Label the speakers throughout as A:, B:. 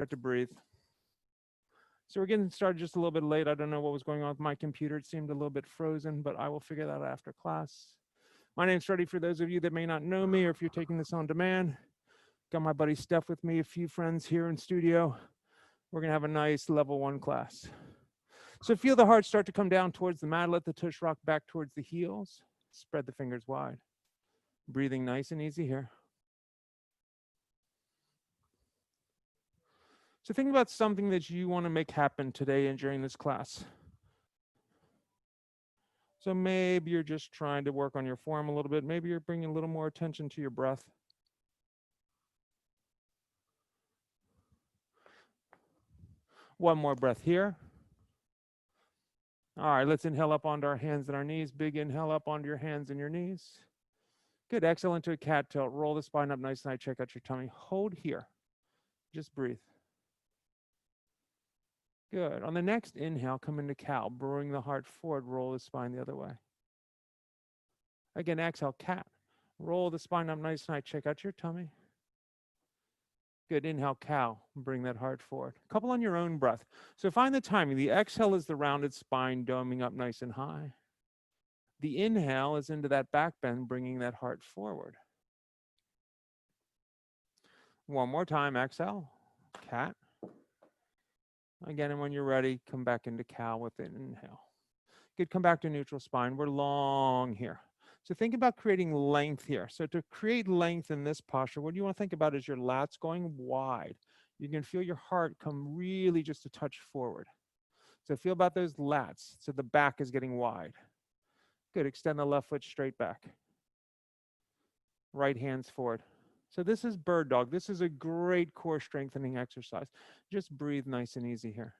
A: Start to breathe. So we're getting started just a little bit late. I don't know what was going on with my computer. It seemed a little bit frozen, but I will figure that out after class. My name's Freddy. For those of you that may not know me, or if you're taking this on demand, got my buddy Steph with me, a few friends here in studio. We're gonna have a nice level 1 class. So feel the heart start to come down towards the mat. Let the tush rock back towards the heels. Spread the fingers wide. Breathing nice and easy here. So think about something that you want to make happen today and during this class. So maybe you're just trying to work on your form a little bit. Maybe you're bringing a little more attention to your breath. One more breath here. All right, let's inhale up onto our hands and our knees. Big inhale up onto your hands and your knees. Good, exhale into a cat tilt. Roll the spine up nice and high, check out your tummy. Hold here, just breathe. Good, on the next inhale, come into cow. Bring the heart forward, roll the spine the other way. Again, exhale, cat. Roll the spine up nice and high, check out your tummy. Good, inhale, cow, bring that heart forward. A couple on your own breath. So find the timing. The exhale is the rounded spine, doming up nice and high. The inhale is into that back bend, bringing that heart forward. One more time, exhale, cat. Again, and when you're ready, come back into cow with an inhale. Good, come back to neutral spine. We're long here. So think about creating length here. So to create length in this posture, what you want to think about is your lats going wide. You can feel your heart come really just a touch forward. So feel about those lats. So the back is getting wide. Good, extend the left foot straight back. Right hands forward. So this is bird dog. This is a great core strengthening exercise. Just breathe nice and easy here.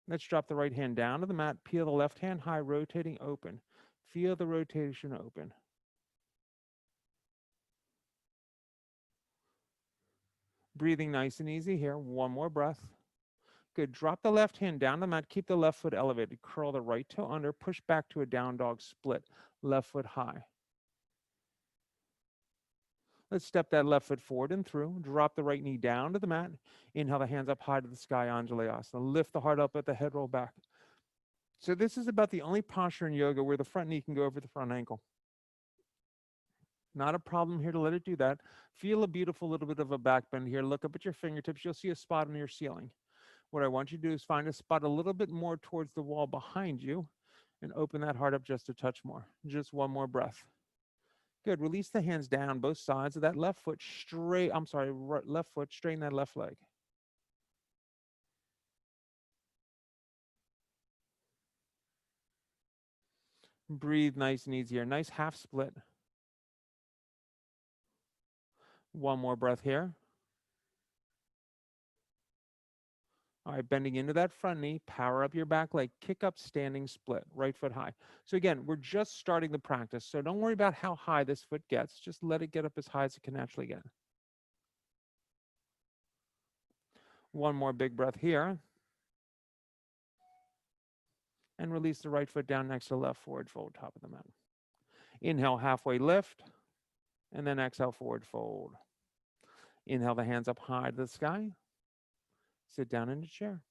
A: Let's drop the right hand down to the mat. Peel the left hand high, rotating open. Feel the rotation open. Breathing nice and easy here. One more breath. Good. Drop the left hand down the mat. Keep the left foot elevated. Curl the right toe under. Push back to a down dog split. Left foot high. Let's step that left foot forward and through. Drop the right knee down to the mat. Inhale the hands up high to the sky, Anjalayasana. Lift the heart up at the head, roll back. So this is about the only posture in yoga where the front knee can go over the front ankle. Not a problem here to let it do that. Feel a beautiful little bit of a back bend here. Look up at your fingertips. You'll see a spot on your ceiling. What I want you to do is find a spot a little bit more towards the wall behind you and open that heart up just a touch more. Just one more breath. Good. Release the hands down, both sides of that left foot straight. Left foot, straighten that left leg. Breathe nice and easy here. Nice half split. One more breath here. All right, bending into that front knee, power up your back leg, kick up, standing split, right foot high. So again, we're just starting the practice, so don't worry about how high this foot gets. Just let it get up as high as it can naturally get. One more big breath here. And release the right foot down next to the left, forward fold, top of the mat. Inhale, halfway lift, and then exhale, forward fold. Inhale the hands up high to the sky. Sit down in a chair.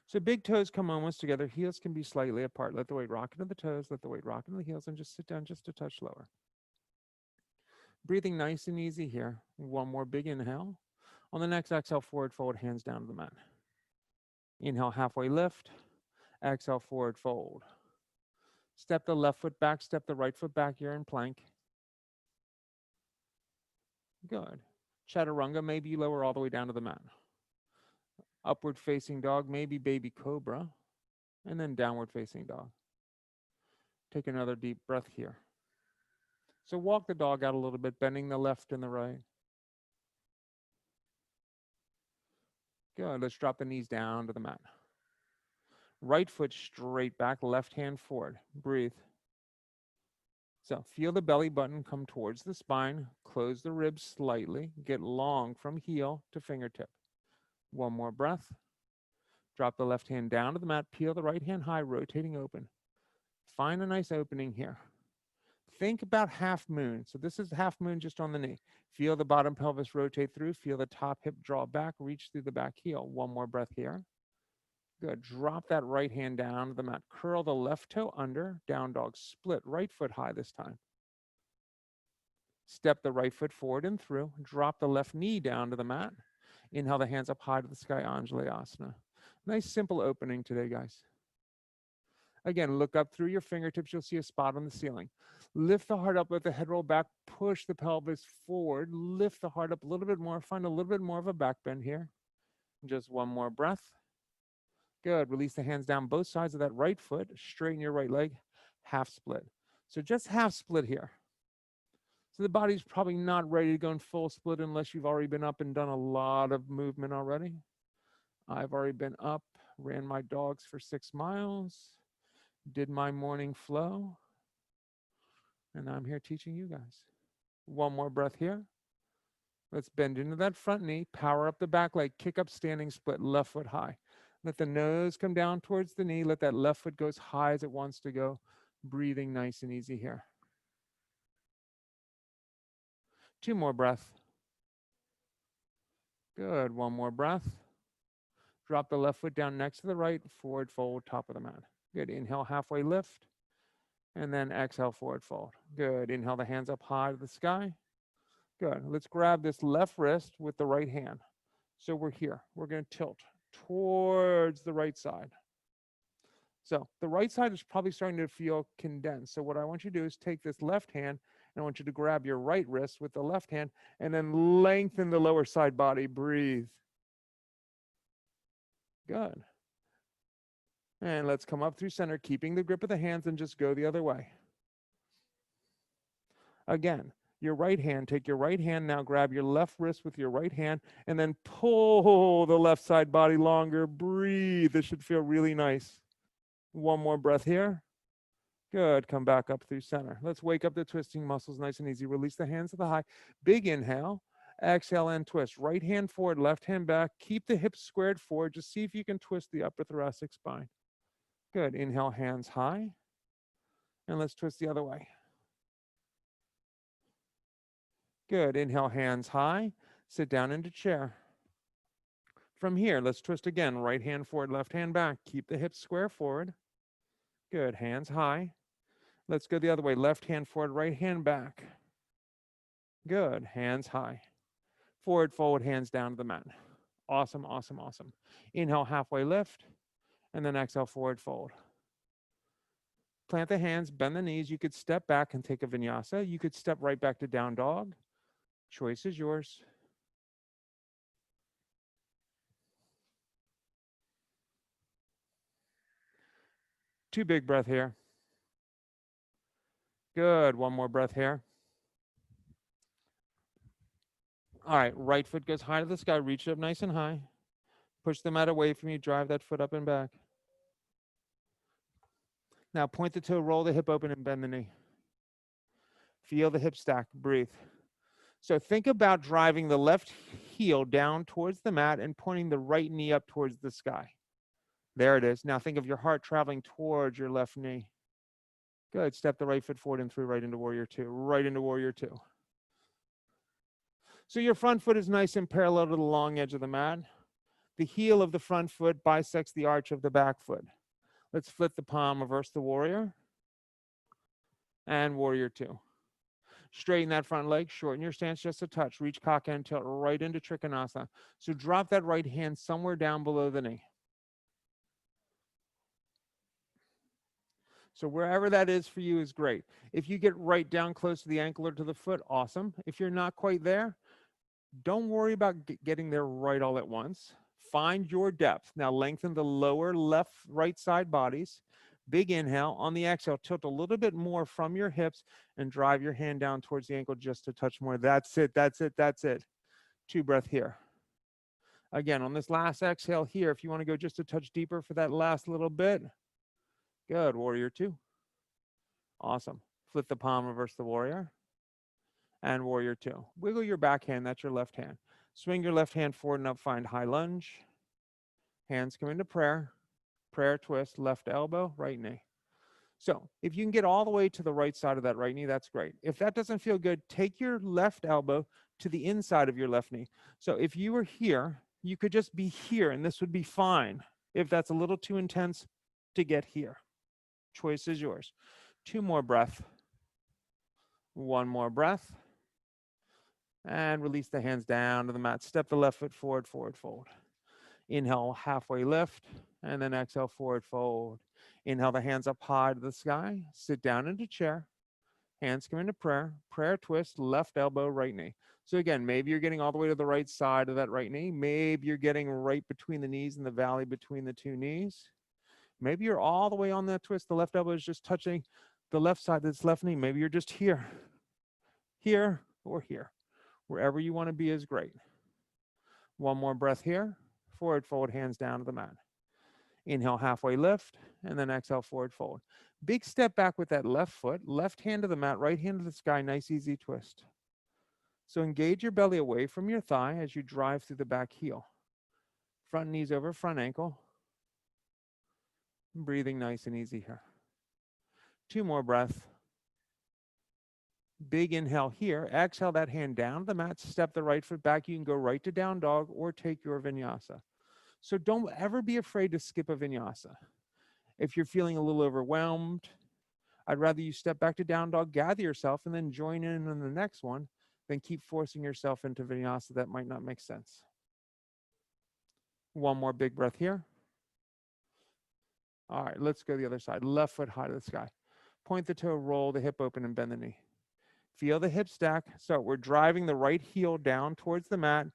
A: So big toes come almost together. Heels can be slightly apart. Let the weight rock into the toes. Let the weight rock into the heels and just sit down just a touch lower. Breathing nice and easy here. One more big inhale. On the next exhale, forward fold, hands down to the mat. Inhale, halfway lift. Exhale, forward fold. Step the left foot back, step the right foot back. You're in plank. Good. Chaturanga, maybe you lower all the way down to the mat. Upward facing dog, maybe baby cobra, and then downward facing dog. Take another deep breath here. So walk the dog out a little bit, bending the left and the right. Good, let's drop the knees down to the mat. Right foot straight back, left hand forward. Breathe. So feel the belly button come towards the spine, close the ribs slightly, get long from heel to fingertip. One more breath. Drop the left hand down to the mat, peel the right hand high, rotating open. Find a nice opening here. Think about half moon. So this is half moon just on the knee. Feel the bottom pelvis rotate through. Feel the top hip draw back. Reach through the back heel. One more breath here. Good. Drop that right hand down to the mat. Curl the left toe under. Down dog. Split. Right foot high this time. Step the right foot forward and through. Drop the left knee down to the mat. Inhale the hands up high to the sky. Anjalayasana. Nice simple opening today, guys. Again, look up through your fingertips. You'll see a spot on the ceiling. Lift the heart up, let the head roll back, push the pelvis forward, lift the heart up a little bit more, find a little bit more of a back bend here. Just one more breath. Good, release the hands down both sides of that right foot, straighten your right leg, half split. So just half split here. So the body's probably not ready to go in full split unless you've already been up and done a lot of movement already. I've already been up, ran my dogs for 6 miles, did my morning flow, and I'm here teaching you guys. One more breath here. Let's bend into that front knee, power up the back leg, kick up standing split, left foot high. Let the nose come down towards the knee. Let that left foot go as high as it wants to go. Breathing nice and easy here. 2 more breaths. Good, one more breath. Drop the left foot down next to the right, forward fold, top of the mat. Good, inhale, halfway lift, and then exhale, forward fold. Good, inhale the hands up high to the sky. Good, let's grab this left wrist with the right hand. So we're here, we're gonna tilt towards the right side. So the right side is probably starting to feel condensed. So what I want you to do is take this left hand, and I want you to grab your right wrist with the left hand, and then lengthen the lower side body, breathe. Good. And let's come up through center, keeping the grip of the hands, and just go the other way. Again, your right hand, take your right hand, now grab your left wrist with your right hand, and then pull the left side body longer, breathe. This should feel really nice. One more breath here. Good, come back up through center. Let's wake up the twisting muscles nice and easy. Release the hands to the high. Big inhale, exhale and twist. Right hand forward, left hand back. Keep the hips squared forward. Just see if you can twist the upper thoracic spine. Good, inhale, hands high. And let's twist the other way. Good, inhale, hands high. Sit down into chair. From here, let's twist again. Right hand forward, left hand back. Keep the hips square forward. Good, hands high. Let's go the other way. Left hand forward, right hand back. Good, hands high. Forward fold, hands down to the mat. Awesome, awesome, awesome. Inhale, halfway lift, and then exhale, forward fold. Plant the hands, bend the knees. You could step back and take a vinyasa. You could step right back to down dog. Choice is yours. Two big breath here. Good, one more breath here. All right, right foot goes high to the sky, reach it up nice and high. Push the mat away from you, drive that foot up and back. Now point the toe, roll the hip open and bend the knee. Feel the hip stack, breathe. So think about driving the left heel down towards the mat and pointing the right knee up towards the sky. There it is. Now think of your heart traveling towards your left knee. Good, step the right foot forward and through right into warrior two, right into warrior two. So your front foot is nice and parallel to the long edge of the mat. The heel of the front foot bisects the arch of the back foot. Let's flip the palm, reverse the warrior, and warrior two. Straighten that front leg, shorten your stance just a touch. Reach cock and tilt right into Trikonasana. So drop that right hand somewhere down below the knee. So wherever that is for you is great. If you get right down close to the ankle or to the foot, awesome. If you're not quite there, don't worry about getting there right all at once. Find your depth. Now lengthen the lower left, right side bodies. Big inhale. On the exhale, tilt a little bit more from your hips and drive your hand down towards the ankle just a touch more. That's it, that's it, that's it. 2 breath here. Again, on this last exhale here, if you want to go just a touch deeper for that last little bit, good, warrior two. Awesome. Flip the palm, reverse the warrior, and warrior two. Wiggle your back hand, that's your left hand. Swing your left hand forward and up, find high lunge. Hands come into prayer. Prayer twist, left elbow, right knee. So if you can get all the way to the right side of that right knee, that's great. If that doesn't feel good, take your left elbow to the inside of your left knee. So if you were here, you could just be here and this would be fine. If that's a little too intense to get here, choice is yours. 2 more breath. 1 more breath. And release the hands down to the mat. Step the left foot forward, forward, fold. Inhale, halfway lift, and then exhale, forward fold. Inhale the hands up high to the sky. Sit down into chair. Hands come into prayer. Prayer twist, left elbow, right knee. So again, maybe you're getting all the way to the right side of that right knee. Maybe you're getting right between the knees and the valley between the two knees. Maybe you're all the way on that twist. The left elbow is just touching the left side of this left knee. Maybe you're just here, here, or here. Wherever you want to be is great. 1 more breath here. Forward fold, hands down to the mat. Inhale, halfway lift, and then exhale, forward fold. Big step back with that left foot, left hand to the mat, right hand to the sky, nice easy twist. So engage your belly away from your thigh as you drive through the back heel. Front knees over front ankle. Breathing nice and easy here. 2 more breaths. Big inhale here. Exhale that hand down to the mat, step the right foot back. You can go right to down dog or take your vinyasa. So don't ever be afraid to skip a vinyasa. If you're feeling a little overwhelmed, I'd rather you step back to down dog, gather yourself, and then join in on the next one than keep forcing yourself into vinyasa. That might not make sense. 1 more big breath here. All right, let's go the other side. Left foot high to the sky. Point the toe, roll the hip open, and bend the knee. Feel the hip stack. So we're driving the right heel down towards the mat.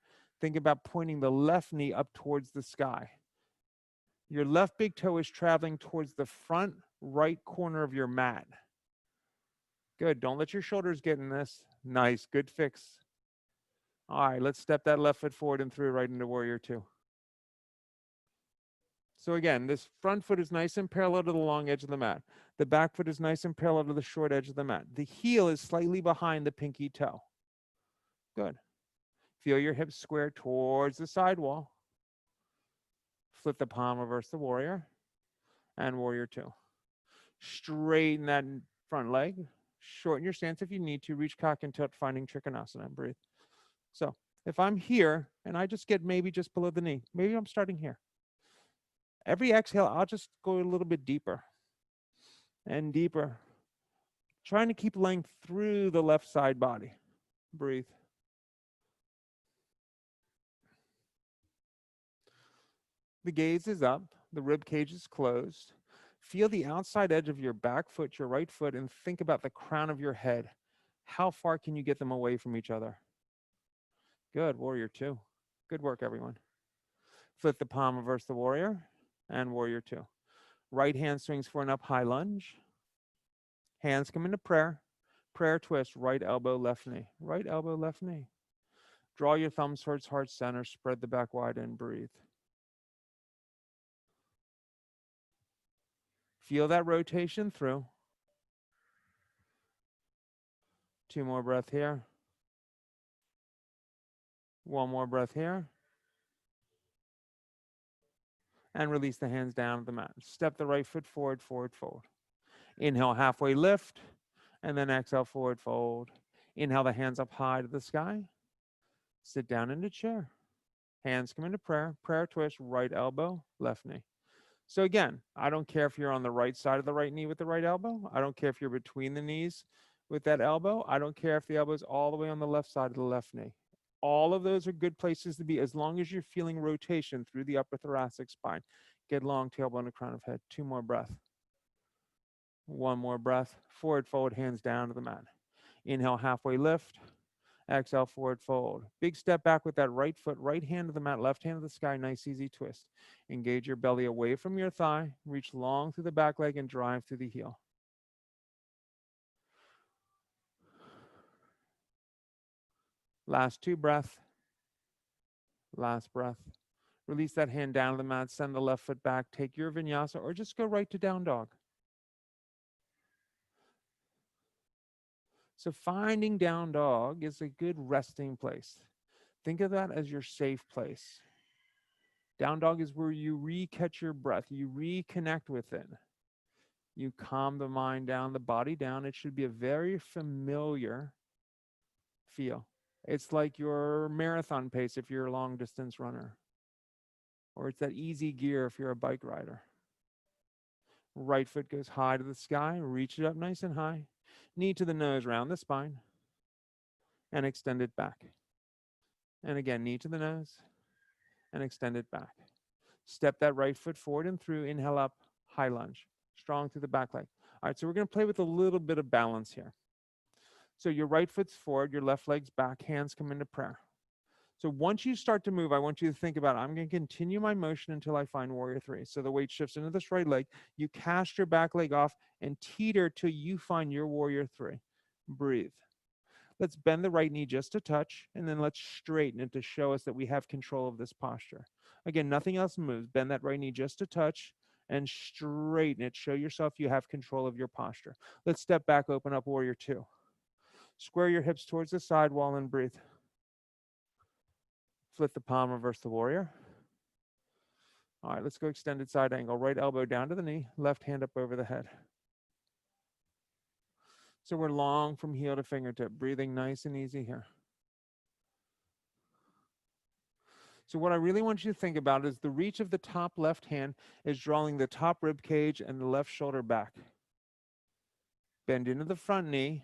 A: Think about pointing the left knee up towards the sky. Your left big toe is traveling towards the front right corner of your mat. Good. Don't let your shoulders get in this. Nice. Good fix. All right, let's step that left foot forward and through right into warrior two. So again, this front foot is nice and parallel to the long edge of the mat. The back foot is nice and parallel to the short edge of the mat. The heel is slightly behind the pinky toe. Good. Feel your hips square towards the side wall. Flip the palm, reverse the warrior, and warrior two. Straighten that front leg. Shorten your stance if you need to. Reach cock and tilt, finding Trikonasana, and breathe. So if I'm here and I just get maybe just below the knee, maybe I'm starting here. Every exhale, I'll just go a little bit deeper and deeper, trying to keep length through the left side body. Breathe. The gaze is up, the rib cage is closed. Feel the outside edge of your back foot, your right foot, and think about the crown of your head. How far can you get them away from each other? Good, warrior two. Good work, everyone. Flip the palm, reverse the warrior, and warrior two. Right hand swings for an up high lunge. Hands come into prayer. Prayer twist, right elbow, left knee. Right elbow, left knee. Draw your thumbs towards heart center, spread the back wide, and breathe. Feel that rotation through. 2 more breath here. 1 more breath here. And release the hands down to the mat. Step the right foot forward, forward, fold. Inhale, halfway lift, and then exhale, forward, fold. Inhale the hands up high to the sky. Sit down into chair. Hands come into prayer. Prayer twist, right elbow, left knee. So again, I don't care if you're on the right side of the right knee with the right elbow. I don't care if you're between the knees with that elbow. I don't care if the elbow is all the way on the left side of the left knee. All of those are good places to be as long as you're feeling rotation through the upper thoracic spine. Get long, tailbone to crown of head. 2 more breaths. 1 more breath. Forward fold, hands down to the mat. Inhale, halfway lift. Exhale, forward fold. Big step back with that right foot, right hand to the mat, left hand to the sky. Nice, easy twist. Engage your belly away from your thigh. Reach long through the back leg and drive through the heel. Last 2 breaths. Last breath. Release that hand down to the mat. Send the left foot back. Take your vinyasa or just go right to down dog. So finding down dog is a good resting place. Think of that as your safe place. Down dog is where you re-catch your breath. You reconnect with it. You calm the mind down, the body down. It should be a very familiar feel. It's like your marathon pace if you're a long distance runner, or it's that easy gear if you're a bike rider. Right foot goes high to the sky, reach it up nice and high. Knee to the nose, round the spine, and extend it back. And again, knee to the nose, and extend it back. Step that right foot forward and through, inhale up, high lunge, strong through the back leg. All right, so we're gonna play with a little bit of balance here. So your right foot's forward, your left leg's back, hands come into prayer. So once you start to move, I want you to think about, I'm going to continue my motion until I find warrior three. So the weight shifts into this right leg. You cast your back leg off and teeter till you find your warrior three. Breathe. Let's bend the right knee just a touch, and then let's straighten it to show us that we have control of this posture. Again, nothing else moves. Bend that right knee just a touch and straighten it. Show yourself you have control of your posture. Let's step back, open up warrior two. Square your hips towards the sidewall and breathe. Flip the palm, reverse the warrior. All right, let's go extended side angle. Right elbow down to the knee, left hand up over the head. So we're long from heel to fingertip, breathing nice and easy here. So what I really want you to think about is the reach of the top left hand is drawing the top rib cage and the left shoulder back. Bend into the front knee.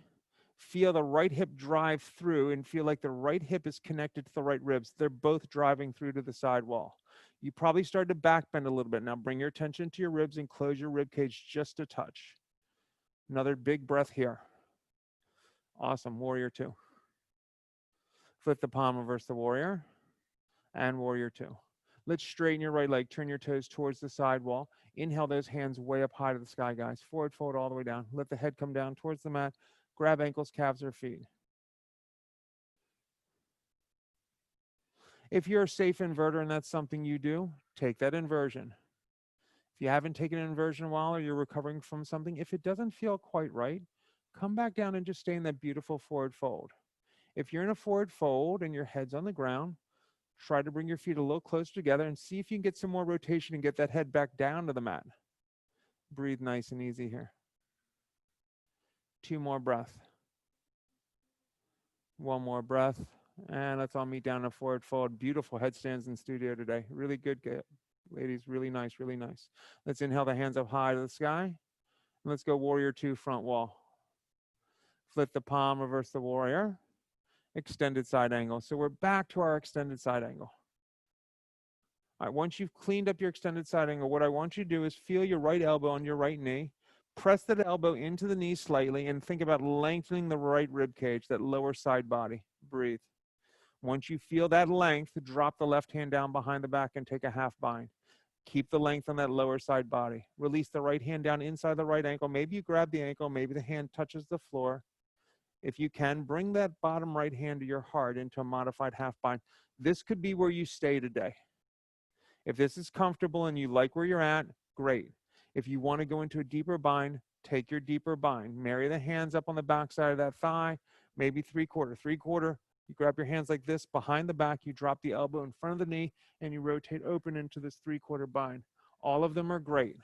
A: Feel the right hip drive through and feel like the right hip is connected to the right ribs. They're both driving through to the side wall. You probably start to back bend a little bit. Now bring your attention to your ribs and close your rib cage just a touch. Another big breath here. Awesome, warrior two. Flip the palm, reverse the warrior, and warrior two. Let's straighten your right leg, turn your toes towards the side wall. Inhale those hands way up high to the sky, guys. Forward fold all the way down. Let the head come down towards the mat. Grab ankles, calves, or feet. If you're a safe inverter and that's something you do, take that inversion. If you haven't taken an inversion in a while or you're recovering from something, if it doesn't feel quite right, come back down and just stay in that beautiful forward fold. If you're in a forward fold and your head's on the ground, try to bring your feet a little closer together and see if you can get some more rotation and get that head back down to the mat. Breathe nice and easy here. 2 more breaths. 1 more breath. And let's all meet down in a forward fold. Beautiful headstands in studio today. Really good, ladies. Really nice, really nice. Let's inhale the hands up high to the sky. And let's go warrior two, front wall. Flip the palm, reverse the warrior. Extended side angle. So we're back to our extended side angle. All right, once you've cleaned up your extended side angle, what I want you to do is feel your right elbow on your right knee. Press that elbow into the knee slightly and think about lengthening the right rib cage, that lower side body. Breathe. Once you feel that length, drop the left hand down behind the back and take a half bind. Keep the length on that lower side body. Release the right hand down inside the right ankle. Maybe you grab the ankle, maybe the hand touches the floor. If you can, bring that bottom right hand to your heart into a modified half bind. This could be where you stay today. If this is comfortable and you like where you're at, great. If you want to go into a deeper bind, take your deeper bind. Marry the hands up on the back side of that thigh, maybe 3/4. 3/4, you grab your hands like this behind the back, you drop the elbow in front of the knee, and you rotate open into this 3/4 bind. All of them are great.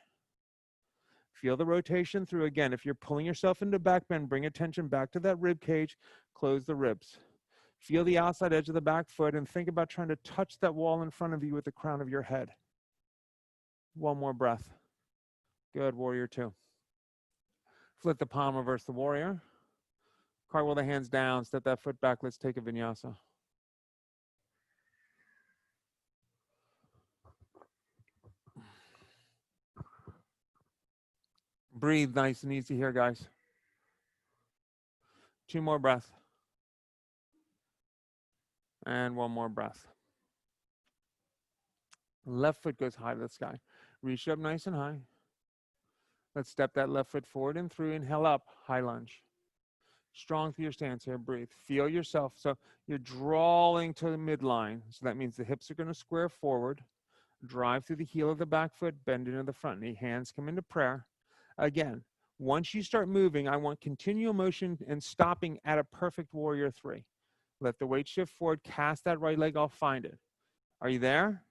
A: Feel the rotation through. Again, if you're pulling yourself into back bend, bring attention back to that rib cage, close the ribs. Feel the outside edge of the back foot and think about trying to touch that wall in front of you with the crown of your head. 1 more breath. Good, warrior two. Flip the palm, reverse the warrior. Cartwheel the hands down, step that foot back. Let's take a vinyasa. Breathe nice and easy here, guys. 2 more breaths. And 1 more breath. Left foot goes high to the sky. Reach up nice and high. Let's step that left foot forward and through. Inhale up, high lunge. Strong through your stance here, breathe. Feel yourself. So you're drawing to the midline. So that means the hips are going to square forward. Drive through the heel of the back foot, bend into the front knee. Hands come into prayer. Again, once you start moving, I want continual motion and stopping at a perfect warrior three. Let the weight shift forward, cast that right leg, I'll find it. Are you there?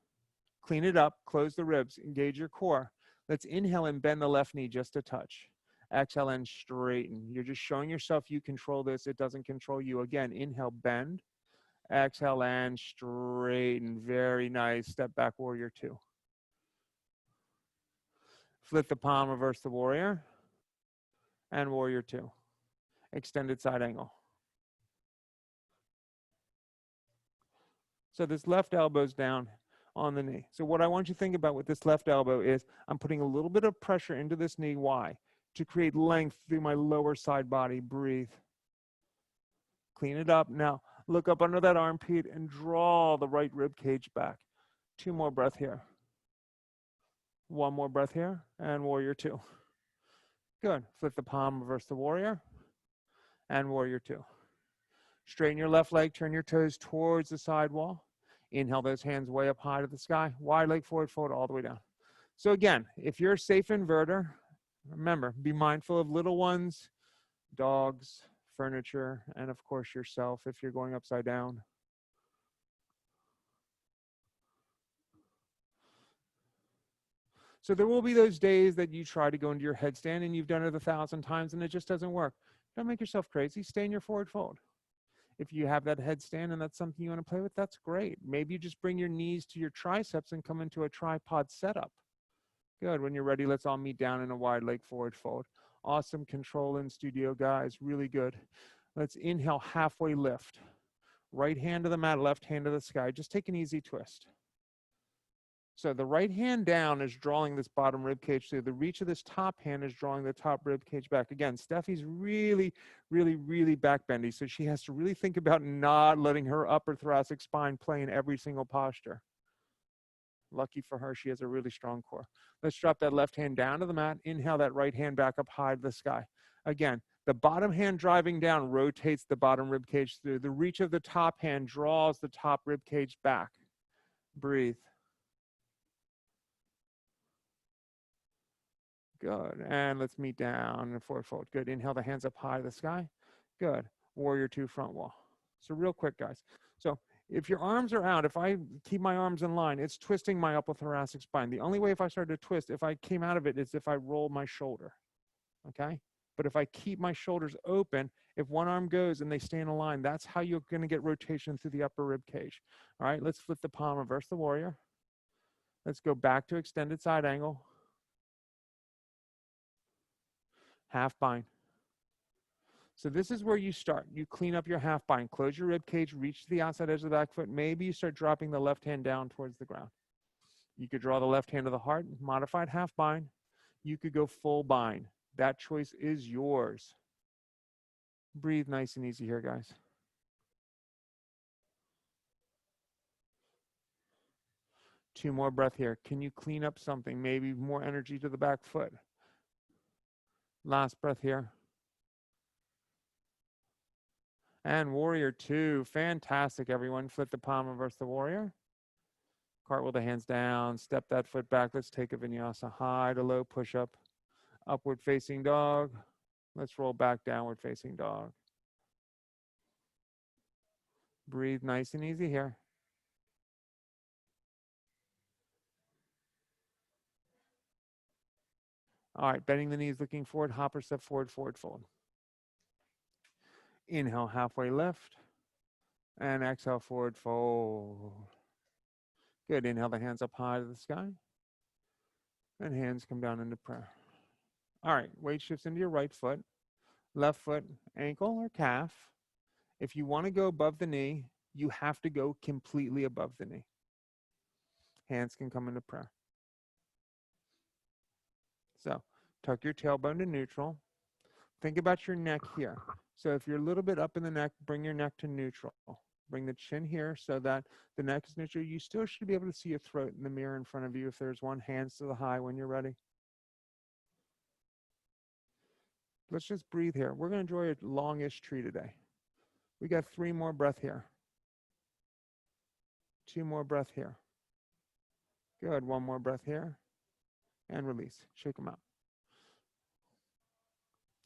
A: Clean it up, close the ribs, engage your core. Let's inhale and bend the left knee just a touch. Exhale and straighten. You're just showing yourself you control this. It doesn't control you. Again, inhale, bend. Exhale and straighten. Very nice. Step back, warrior two. Flip the palm, reverse the warrior. And warrior two. Extended side angle. So this left elbow's down on the knee. So what I want you to think about with this left elbow is I'm putting a little bit of pressure into this knee. Why? To create length through my lower side body. Breathe. Clean it up. Now look up under that armpit and draw the right rib cage back. 2 more breath here. 1 more breath here, and warrior two. Good. Flip the palm, reverse the warrior, and warrior two. Straighten your left leg, turn your toes towards the side wall. Inhale those hands way up high to the sky. Wide leg forward, fold all the way down. So again, if you're a safe inverter, remember, be mindful of little ones, dogs, furniture, and of course yourself if you're going upside down. So there will be those days that you try to go into your headstand and you've done it 1,000 times and it just doesn't work. Don't make yourself crazy. Stay in your forward fold. If you have that headstand and that's something you want to play with, that's great. Maybe you just bring your knees to your triceps and come into a tripod setup. Good. When you're ready, let's all meet down in a wide leg forward fold. Awesome control in studio, guys. Really good. Let's inhale, halfway lift. Right hand to the mat, left hand to the sky. Just take an easy twist. So the right hand down is drawing this bottom rib cage through. The reach of this top hand is drawing the top rib cage back. Again, Steffi's really, really, really back bendy. So she has to really think about not letting her upper thoracic spine play in every single posture. Lucky for her, she has a really strong core. Let's drop that left hand down to the mat. Inhale that right hand back up high to the sky. Again, the bottom hand driving down rotates the bottom rib cage through. The reach of the top hand draws the top rib cage back. Breathe. Good. And let's meet down and forward fold. Good. Inhale the hands up high to the sky. Good. Warrior two, front wall. So real quick, guys. So if your arms are out, if I keep my arms in line, it's twisting my upper thoracic spine. The only way if I start to twist, if I came out of it, is if I roll my shoulder. Okay? But if I keep my shoulders open, if one arm goes and they stay in a line, that's how you're going to get rotation through the upper rib cage. All right, let's flip the palm, reverse the warrior. Let's go back to extended side angle. Half bind. So this is where you start. You clean up your half bind, close your rib cage, reach to the outside edge of the back foot. Maybe you start dropping the left hand down towards the ground. You could draw the left hand to the heart, modified half bind. You could go full bind. That choice is yours. Breathe nice and easy here, guys. Two more breath here. Can you clean up something? Maybe more energy to the back foot. Last breath here. And warrior two. Fantastic, everyone. Flip the palm, reverse the warrior. Cartwheel the hands down. Step that foot back. Let's take a vinyasa. High to low push-up. Upward facing dog. Let's roll back, downward facing dog. Breathe nice and easy here. All right, bending the knees, looking forward, hopper step forward, forward fold. Inhale, halfway lift. And exhale, forward fold. Good, inhale the hands up high to the sky. And hands come down into prayer. All right, weight shifts into your right foot. Left foot, ankle or calf. If you want to go above the knee, you have to go completely above the knee. Hands can come into prayer. So tuck your tailbone to neutral. Think about your neck here. So if you're a little bit up in the neck, bring your neck to neutral. Bring the chin here so that the neck is neutral. You still should be able to see your throat in the mirror in front of you if there's one. Hands to the high when you're ready. Let's just breathe here. We're going to enjoy a longish tree today. We got 3 more breath here. 2 more breath here. Good. 1 more breath here. And release. Shake them out.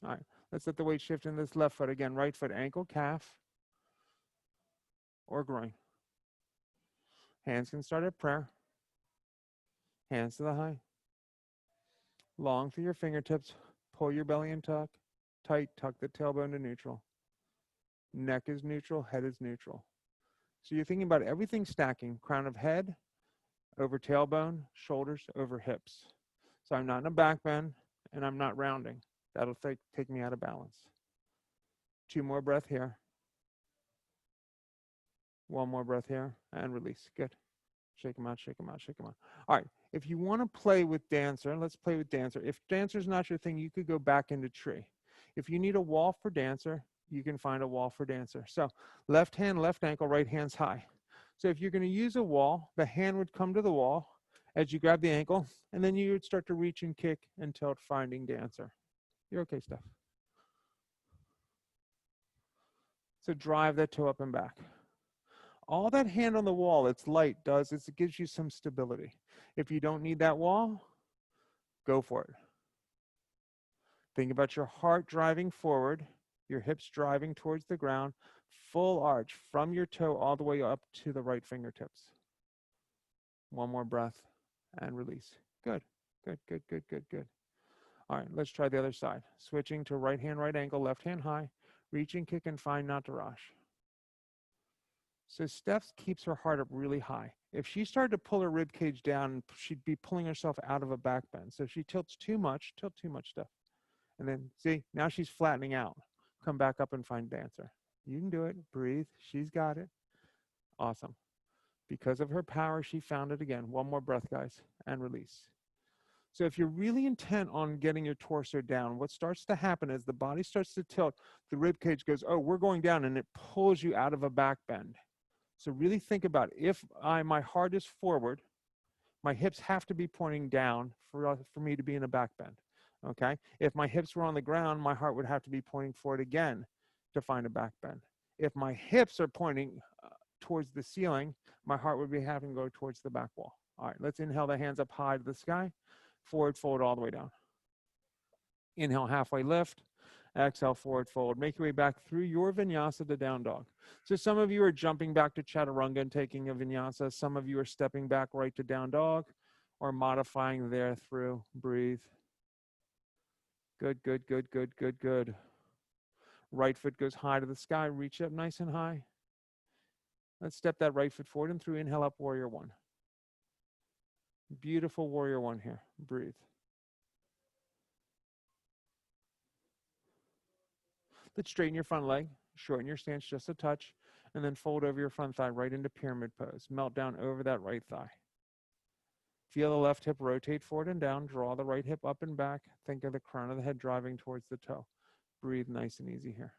A: All right. Let's let the weight shift in this left foot. Again, right foot, ankle, calf, or groin. Hands can start at prayer. Hands to the high. Long through your fingertips. Pull your belly and tuck. Tight, tuck the tailbone to neutral. Neck is neutral, head is neutral. So you're thinking about everything stacking. Crown of head over tailbone, shoulders over hips. So I'm not in a back bend and I'm not rounding. That'll take me out of balance. 2 more breath here. 1 more breath here and release. Good. Shake them out, shake them out, shake them out. All right. If you want to play with dancer, let's play with dancer. If dancer's not your thing, you could go back into tree. If you need a wall for dancer, you can find a wall for dancer. So left hand, left ankle, right hand's high. So if you're going to use a wall, the hand would come to the wall as you grab the ankle, and then you would start to reach and kick until finding dancer. You're okay, Steph. So drive that toe up and back. All that hand on the wall, it's light, does is it gives you some stability. If you don't need that wall, go for it. Think about your heart driving forward, your hips driving towards the ground, full arch from your toe all the way up to the right fingertips. 1 more breath and release. Good, good, good, good, good, good. All right, let's try the other side. Switching to right hand, right ankle, left hand high, reaching, kick, and find, not to rush. So Steph keeps her heart up really high. If she started to pull her rib cage down, she'd be pulling herself out of a back bend. So if she tilts too much, tilt too much, Steph. And then see, now she's flattening out. Come back up and find dancer. You can do it. Breathe. She's got it. Awesome. Because of her power, she found it again. 1 more breath, guys, and release. So if you're really intent on getting your torso down, what starts to happen is the body starts to tilt. The rib cage goes, oh, we're going down, and it pulls you out of a back bend. So really think about it. If my heart is forward, my hips have to be pointing down for me to be in a back bend. Okay? If my hips were on the ground, my heart would have to be pointing forward again to find a back bend. If my hips are pointing towards the ceiling, my heart would be having to go towards the back wall. All right, let's inhale the hands up high to the sky. Forward fold all the way down. Inhale, halfway lift. Exhale, forward fold. Make your way back through your vinyasa to down dog. So some of you are jumping back to chaturanga and taking a vinyasa. Some of you are stepping back right to down dog or modifying there through. Breathe. Good, good, good, good, good, good. Right foot goes high to the sky. Reach up nice and high. Let's step that right foot forward and through. Inhale up, warrior 1. Beautiful warrior 1 here. Breathe. Let's straighten your front leg, shorten your stance just a touch, and then fold over your front thigh right into pyramid pose. Melt down over that right thigh. Feel the left hip rotate forward and down. Draw the right hip up and back. Think of the crown of the head driving towards the toe. Breathe nice and easy here.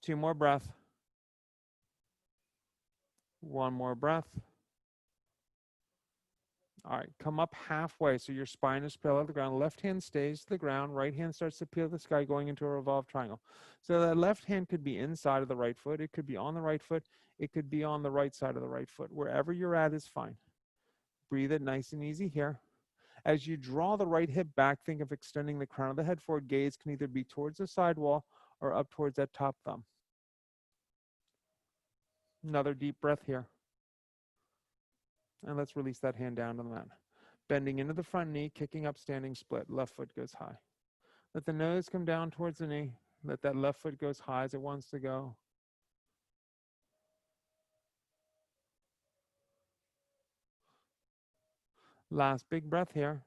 A: Two more breath. 1 more breath. All right, come up halfway so your spine is parallel to the ground. Left hand stays to the ground. Right hand starts to peel the sky going into a revolved triangle. So that left hand could be inside of the right foot. It could be on the right foot. It could be on the right side of the right foot. Wherever you're at is fine. Breathe it nice and easy here. As you draw the right hip back, think of extending the crown of the head forward. Gaze can either be towards the side wall or up towards that top thumb. Another deep breath here. And let's release that hand down to the mat. Bending into the front knee, kicking up, standing split. Left foot goes high. Let the nose come down towards the knee. Let that left foot go as high as it wants to go. Last big breath here.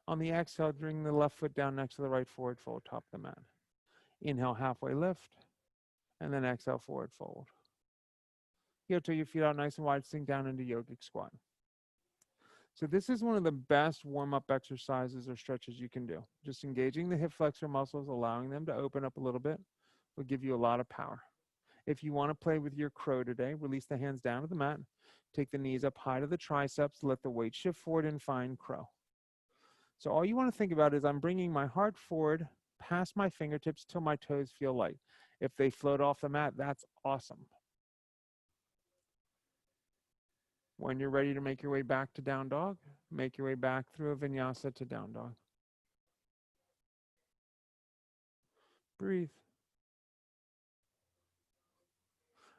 A: On the exhale, bring the left foot down next to the right, forward fold, top of the mat. Inhale, halfway lift, and then exhale, forward fold. Heel to your feet out nice and wide, sink down into yogic squat. So this is one of the best warm-up exercises or stretches you can do. Just engaging the hip flexor muscles, allowing them to open up a little bit, will give you a lot of power. If you want to play with your crow today, release the hands down to the mat, take the knees up high to the triceps, let the weight shift forward and find crow. So all you want to think about is I'm bringing my heart forward past my fingertips till my toes feel light. If they float off the mat, that's awesome. When you're ready to make your way back to down dog, make your way back through a vinyasa to down dog. Breathe.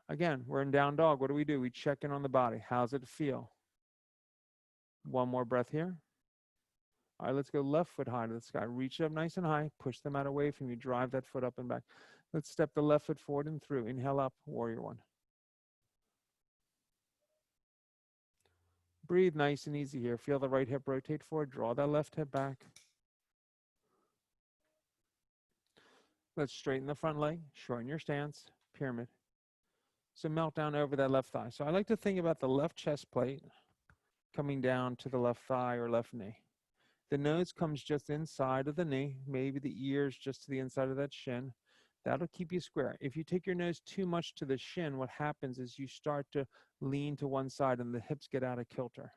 A: Again, we're in down dog. What do? We check in on the body. How's it feel? One more breath here. All right, let's go left foot high to the sky. Reach it up nice and high. Push the mat away from you. Drive that foot up and back. Let's step the left foot forward and through. Inhale up, warrior one. Breathe nice and easy here. Feel the right hip rotate forward. Draw that left hip back. Let's straighten the front leg. Shorten your stance. Pyramid. So melt down over that left thigh. So I like to think about the left chest plate coming down to the left thigh or left knee. The nose comes just inside of the knee, maybe the ears just to the inside of that shin. That'll keep you square. If you take your nose too much to the shin, what happens is you start to lean to one side and the hips get out of kilter.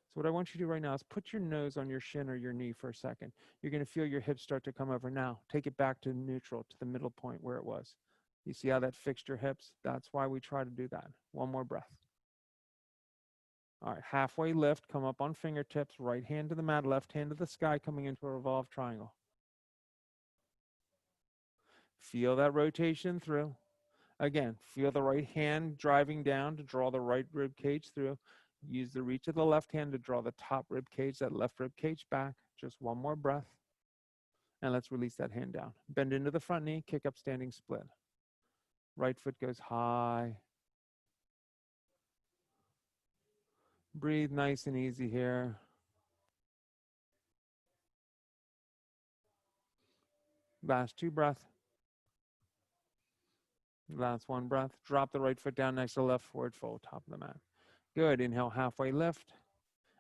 A: So what I want you to do right now is put your nose on your shin or your knee for a second. You're going to feel your hips start to come over. Now, take it back to neutral, to the middle point where it was. You see how that fixed your hips? That's why we try to do that. One more breath. All right, halfway lift, come up on fingertips, right hand to the mat, left hand to the sky, coming into a revolved triangle. Feel that rotation through. Again, feel the right hand driving down to draw the right rib cage through. Use the reach of the left hand to draw the top rib cage, that left rib cage back. Just one more breath. And let's release that hand down. Bend into the front knee, kick up standing split. Right foot goes high. Breathe nice and easy here. Last two breaths. Last one breath. Drop the right foot down next to the left, forward fold, top of the mat. Good. Inhale, halfway lift,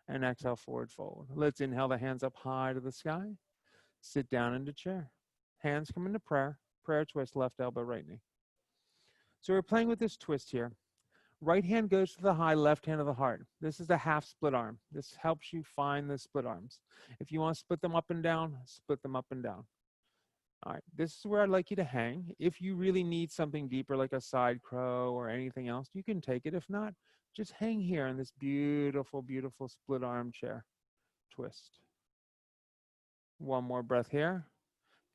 A: and exhale, forward fold. Let's inhale the hands up high to the sky. Sit down into chair. Hands come into prayer. Prayer twist, left elbow, right knee. So we're playing with this twist here. Right hand goes to the high, left hand to the heart. This is a half split arm. This helps you find the split arms. If you want to split them up and down, split them up and down. All right, this is where I'd like you to hang. If you really need something deeper, like a side crow or anything else, you can take it. If not, just hang here in this beautiful, beautiful split arm chair twist. One more breath here.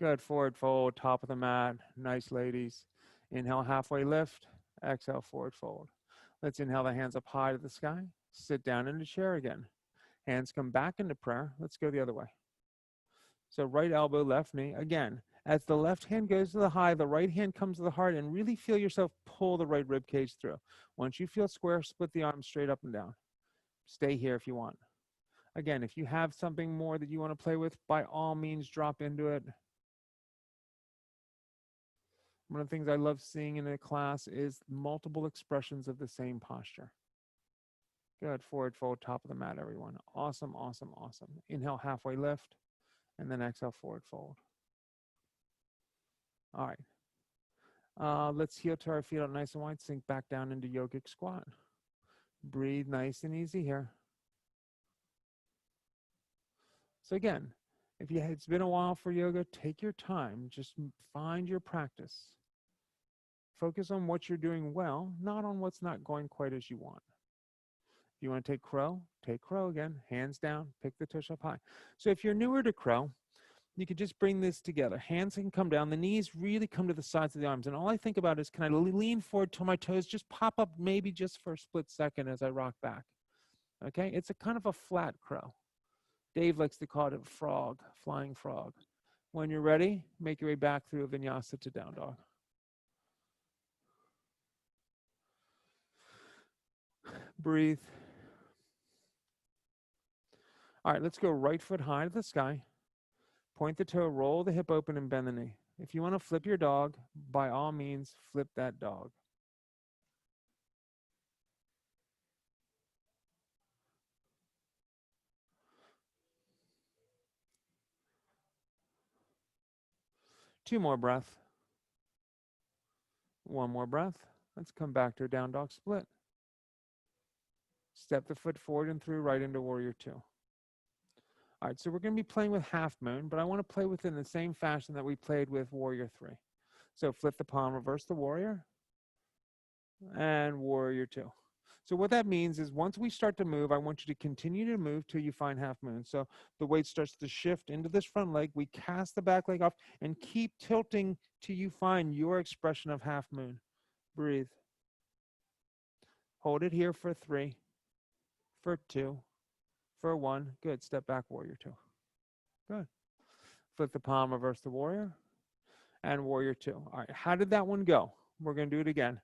A: Good, forward fold, top of the mat. Nice, ladies. Inhale, halfway lift. Exhale, forward fold. Let's inhale the hands up high to the sky. Sit down into chair again. Hands come back into prayer. Let's go the other way. So right elbow, left knee. Again, as the left hand goes to the high, the right hand comes to the heart, and really feel yourself pull the right rib cage through. Once you feel square, split the arms straight up and down. Stay here if you want. Again, if you have something more that you want to play with, by all means, drop into it. One of the things I love seeing in a class is multiple expressions of the same posture. Good, forward fold, top of the mat, everyone. Awesome, awesome, awesome. Inhale, halfway lift, and then exhale, forward fold. All right. Let's heel to our feet out nice and wide, sink back down into yogic squat. Breathe nice and easy here. So again, if it's been a while for yoga, take your time. Just find your practice. Focus on what you're doing well, not on what's not going quite as you want. If you want to take crow again. Hands down, pick the tush up high. So if you're newer to crow, you could just bring this together. Hands can come down. The knees really come to the sides of the arms. And all I think about is, can I lean forward till my toes just pop up maybe just for a split second as I rock back? Okay, it's a kind of a flat crow. Dave likes to call it a frog, flying frog. When you're ready, make your way back through a vinyasa to down dog. Breathe. All right, let's go right foot high to the sky. Point the toe, roll the hip open, and bend the knee. If you want to flip your dog, by all means, flip that dog. Two more breaths. One more breath. Let's come back to a down dog split. Step the foot forward and through right into warrior two. All right, so we're going to be playing with half moon, but I want to play within the same fashion that we played with warrior three. So flip the palm, reverse the warrior, and warrior two. So what that means is once we start to move, I want you to continue to move till you find half moon. So the weight starts to shift into this front leg. We cast the back leg off and keep tilting till you find your expression of half moon. Breathe. Hold it here for 3, for 2, for 1. Good. Step back, warrior 2. Good. Flip the palm, reverse the warrior, and warrior 2. All right, how did that one go? We're going to do it again.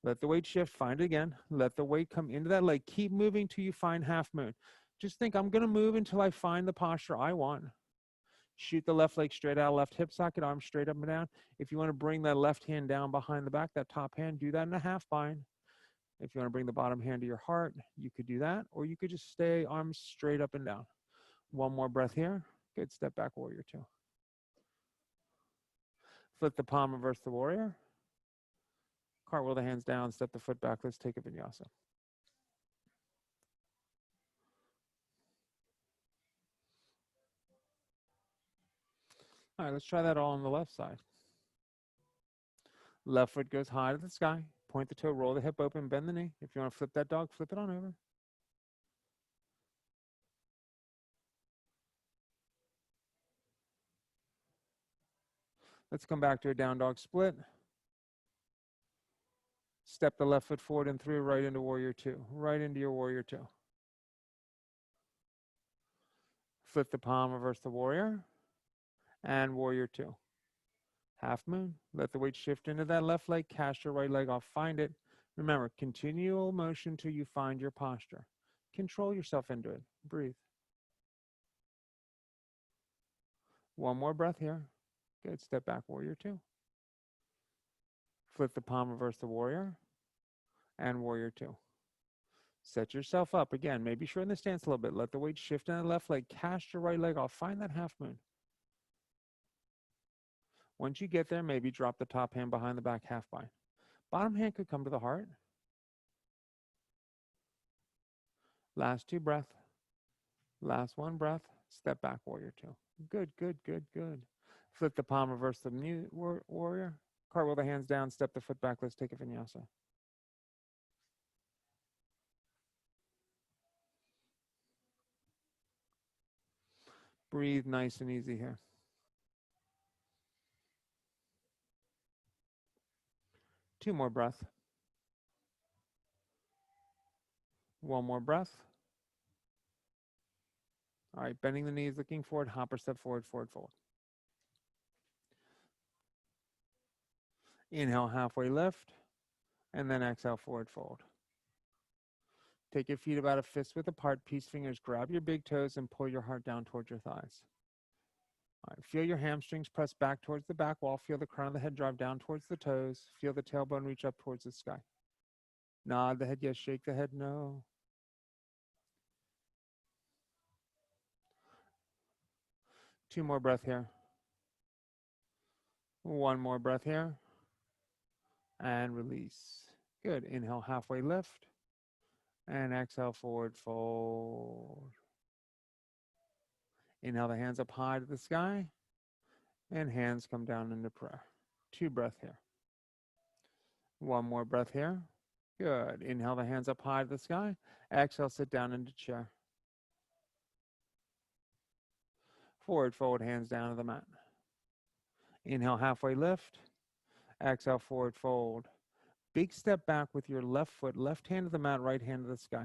A: Let the weight shift, find it again. Let the weight come into that leg. Keep moving till you find half moon. Just think, I'm going to move until I find the posture I want. Shoot the left leg straight out, left hip socket, arm straight up and down. If you want to bring that left hand down behind the back, that top hand, do that in a half bind. If you want to bring the bottom hand to your heart, you could do that, or you could just stay arms straight up and down. One more breath here. Good. Step back, warrior 2. Flip the palm, reverse the warrior. Cartwheel the hands down, step the foot back. Let's take a vinyasa. All right, let's try that all on the left side. Left foot goes high to the sky. Point the toe, roll the hip open, bend the knee. If you want to flip that dog, flip it on over. Let's come back to a down dog split. Step the left foot forward and through, right into warrior 2. Right into your warrior 2. Flip the palm, reverse the warrior, and warrior 2. Half moon. Let the weight shift into that left leg. Cast your right leg off. Find it. Remember, continual motion till you find your posture. Control yourself into it. Breathe. One more breath here. Good. Step back, warrior 2. Flip the palm, reverse the warrior, and warrior 2. Set yourself up again. Maybe shorten the stance a little bit. Let the weight shift in the left leg. Cast your right leg off. Find that half moon. Once you get there, maybe drop the top hand behind the back, half bind. Bottom hand could come to the heart. Last 2 breath. Last 1 breath. Step back, warrior 2. Good, good, good, good. Flip the palm, reverse the warrior. Cartwheel the hands down, step the foot back. Let's take a vinyasa. Breathe nice and easy here. Two more breaths. One more breath. All right, bending the knees, looking forward, hopper step forward, forward fold. Inhale, halfway lift, and then exhale, forward fold. Take your feet about a fist width apart, peace fingers, grab your big toes and pull your heart down towards your thighs. All right, feel your hamstrings press back towards the back wall. Feel the crown of the head drive down towards the toes. Feel the tailbone reach up towards the sky. Nod the head yes, shake the head no. Two more breath here. One more breath here. And release. Good. Inhale, halfway lift. And exhale, forward fold. Inhale the hands up high to the sky. And hands come down into prayer. 2 breaths here. One more breath here. Good. Inhale the hands up high to the sky. Exhale, sit down into chair. Forward fold, hands down to the mat. Inhale, halfway lift. Exhale, forward fold. Big step back with your left foot, left hand to the mat, right hand to the sky.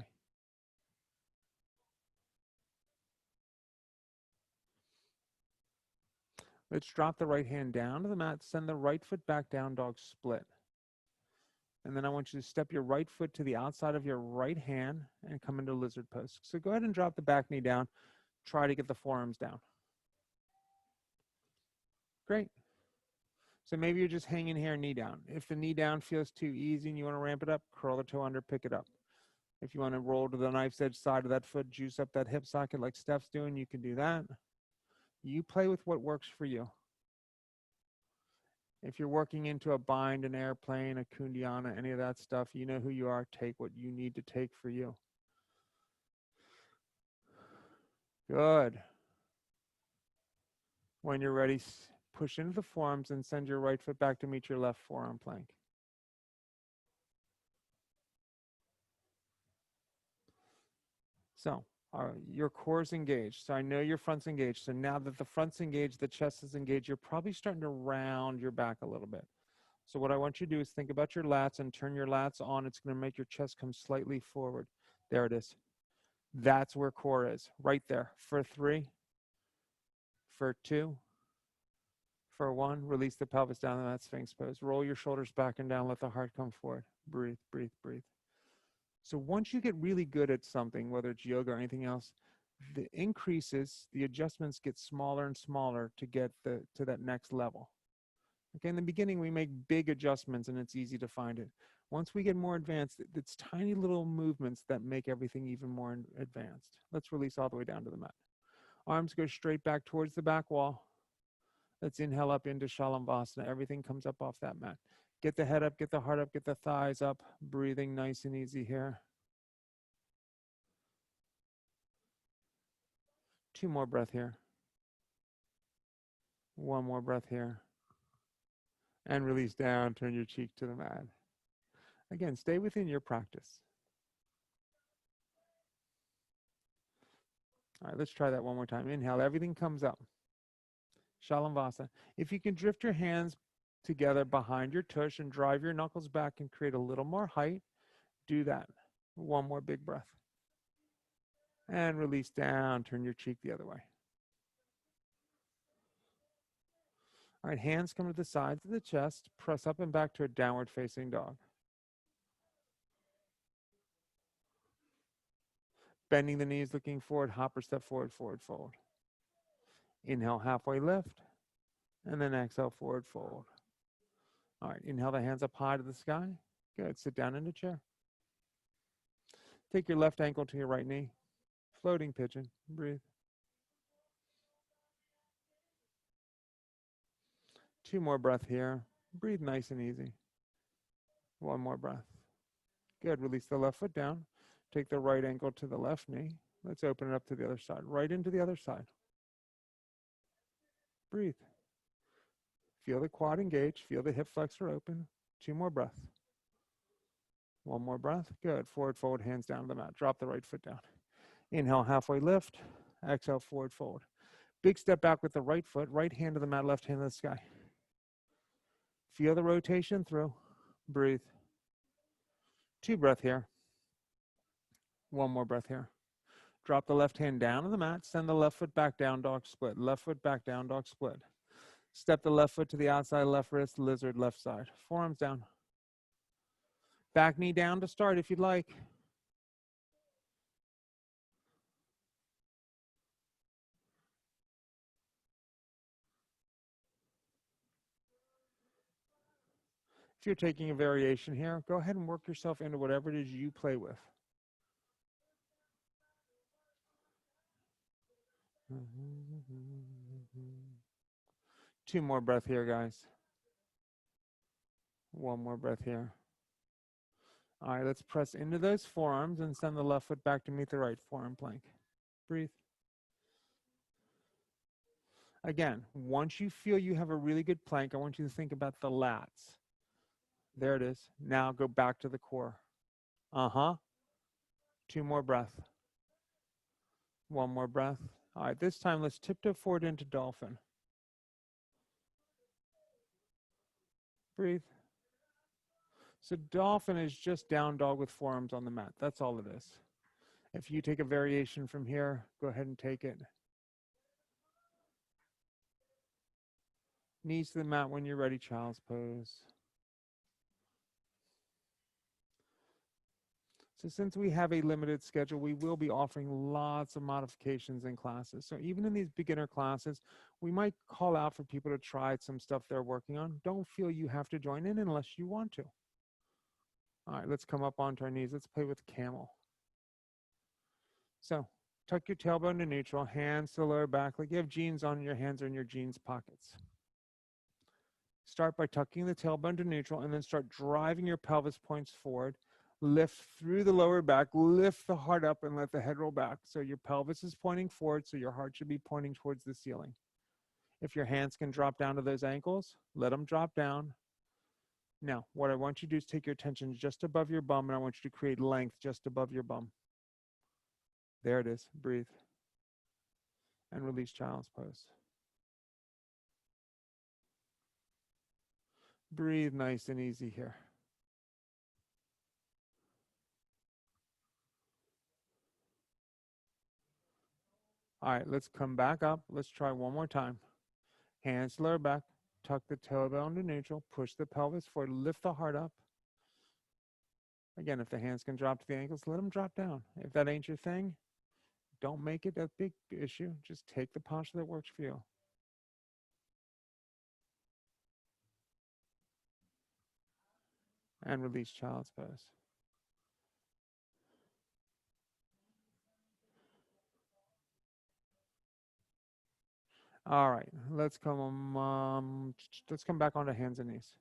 A: Let's drop the right hand down to the mat, send the right foot back down, dog split. And then I want you to step your right foot to the outside of your right hand and come into lizard pose. So go ahead and drop the back knee down. Try to get the forearms down. Great. So maybe you're just hanging here, knee down. If the knee down feels too easy and you want to ramp it up, curl the toe under, pick it up. If you want to roll to the knife's edge side of that foot, juice up that hip socket like Steph's doing, you can do that. You play with what works for you. If you're working into a bind, an airplane, a kundiana, any of that stuff, you know who you are. Take what you need to take for you. Good. When you're ready, push into the forearms and send your right foot back to meet your left forearm plank. So your core is engaged. So I know your front's engaged. So now that the front's engaged, the chest is engaged, you're probably starting to round your back a little bit. So what I want you to do is think about your lats and turn your lats on. It's going to make your chest come slightly forward. There it is. That's where core is, right there. For 3, for 2, for 1, release the pelvis down in that sphinx pose. Roll your shoulders back and down, let the heart come forward. Breathe, breathe, breathe. So once you get really good at something, whether it's yoga or anything else, the increases, the adjustments get smaller and smaller to get to that next level. Okay, in the beginning, we make big adjustments and it's easy to find it. Once we get more advanced, it's tiny little movements that make everything even more advanced. Let's release all the way down to the mat. Arms go straight back towards the back wall. Let's inhale up into Shalavasana. Everything comes up off that mat. Get the head up, get the heart up, get the thighs up. Breathing nice and easy here. 2 more breath here. 1 more breath here. And release down, turn your cheek to the mat. Again, stay within your practice. All right, let's try that one more time. Inhale, everything comes up. Shalavasana. If you can drift your hands together behind your tush and drive your knuckles back and create a little more height, do that. 1 more big breath. And release down, turn your cheek the other way. All right, hands come to the sides of the chest, press up and back to a downward facing dog. Bending the knees, looking forward, hopper step forward, forward fold. Inhale, halfway lift, and then exhale, forward fold. All right, inhale the hands up high to the sky. Good, sit down in a chair. Take your left ankle to your right knee. Floating pigeon, breathe. 2 more breath here. Breathe nice and easy. 1 more breath. Good, release the left foot down. Take the right ankle to the left knee. Let's open it up to the other side, right into the other side. Breathe. Feel the quad engage, feel the hip flexor open. 2 more breath. 1 more breath. Good, forward fold, hands down to the mat. Drop the right foot down. Inhale, halfway lift. Exhale, forward fold. Big step back with the right foot, right hand to the mat, left hand to the sky. Feel the rotation through. Breathe. 2 breath here. 1 more breath here. Drop the left hand down to the mat. Send the left foot back down, dog split. Left foot back down, dog split. Step the left foot to the outside, left wrist, lizard, left side. Forearms down. Back knee down to start if you'd like. If you're taking a variation here, go ahead and work yourself into whatever it is you play with. Two more breath here, guys. 1 more breath here. All right, let's press into those forearms and send the left foot back to meet the right forearm plank. Breathe. Again, once you feel you have a really good plank, I want you to think about the lats. There it is. Now go back to the core. 2 more breath. 1 more breath. All right, this time let's tiptoe forward into dolphin. Breathe. So dolphin is just down dog with forearms on the mat. That's all it is. If you take a variation from here, go ahead and take it. Knees to the mat when you're ready, child's pose. So since we have a limited schedule, we will be offering lots of modifications in classes. So even in these beginner classes, we might call out for people to try some stuff they're working on. Don't feel you have to join in unless you want to. All right, let's come up onto our knees. Let's play with camel. So tuck your tailbone to neutral, hands to the lower back, like you have jeans on, your hands are in your jeans pockets. Start by tucking the tailbone to neutral and then start driving your pelvis points forward. Lift through the lower back, lift the heart up and let the head roll back. So your pelvis is pointing forward, so your heart should be pointing towards the ceiling. If your hands can drop down to those ankles, let them drop down. Now, what I want you to do is take your attention just above your bum, and I want you to create length just above your bum. There it is. Breathe. And release child's pose. Breathe nice and easy here. All right, let's come back up. Let's try one more time. Hands lower back. Tuck the tailbone to neutral. Push the pelvis forward. Lift the heart up. Again, if the hands can drop to the ankles, let them drop down. If that ain't your thing, don't make it a big issue. Just take the posture that works for you. And release child's pose. All right, let's come back onto hands and knees.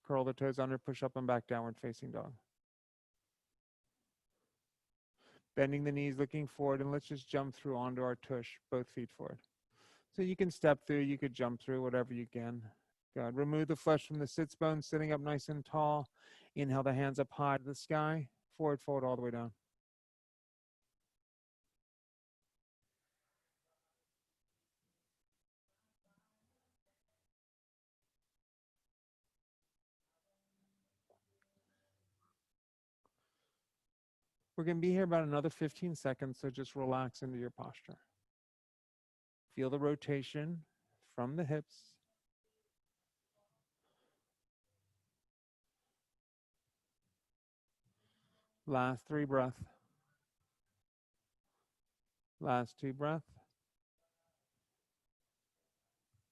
A: Curl the toes under, push up and back, downward facing dog. Bending the knees, looking forward, and let's just jump through onto our tush, both feet forward. So you can step through, you could jump through, whatever you can. Good. Remove the flesh from the sits bone, sitting up nice and tall. Inhale the hands up high to the sky, forward, fold all the way down. We're going to be here about another 15 seconds, so just relax into your posture. Feel the rotation from the hips. Last 3 breaths. Last 2 breaths.